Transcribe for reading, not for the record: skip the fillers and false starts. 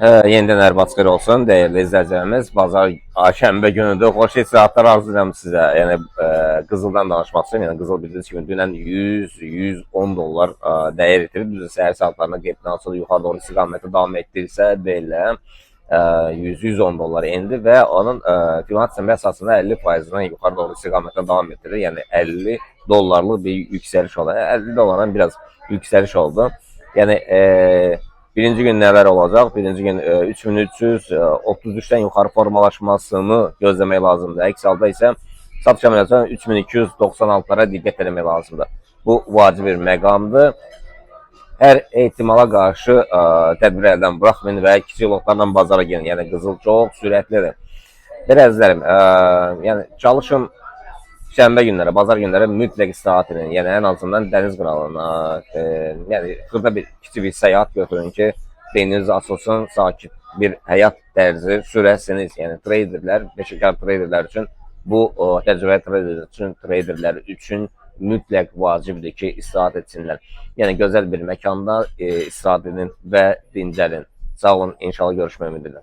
Yenidən hər vaxt olsun, dəyərli izləyicilərimiz. Bazar şənbə günüdür. Xoş istiratlar arzulayıram sizə. Yəni qızıldan danışmaq istəyirəm. Yəni qızıl bildiyiniz kimi dünən 100-110 dollar dəyər itirib. Düzdür, səhər saatlarında qeydindən sonra yuxarı doğru istiqaməti davam etdirirsə belə 100-110 dollar endi və onun Fibonacci əsasında 50%-dən yuxarı doğru istiqamətə davam etdirir. Yəni 50 dollarlıq bir yüksəliş oldu. 50 dollardan biraz yüksəliş oldu. Yəni birinci gün nələr olacaq? Birinci gün 3333-dən yuxarı formalaşmasını gözləmək lazımdır. Əks halda isə satış əməliyyatı 3296-lara diqqət etmək lazımdır. Bu vacib bir məqamdır. Hər ehtimala qarşı tədbir əldən buraxmayın və kiçik lotlarla bazara gəlin. Yəni qızıl çox sürətlidir. Belə əzizlərim, yəni çalışın şənbə günləri, bazar günləri mütləq istirahət edin. Yəni ən azından dəniz qırağına, yəni xırda bir kiçik bir səyahət götürün ki, beyniniz açılsın, sakit bir həyat tərzi sürəsiniz. Yəni traderlər, peşəkar traderlər üçün bu təcrübəli traderlər üçün mütləq vacibdir ki, istirahət etsinlər. Yəni gözəl bir məkanda istirahət edin və dincəlin. Sağ olun, inşallah görüşmək ümidilə.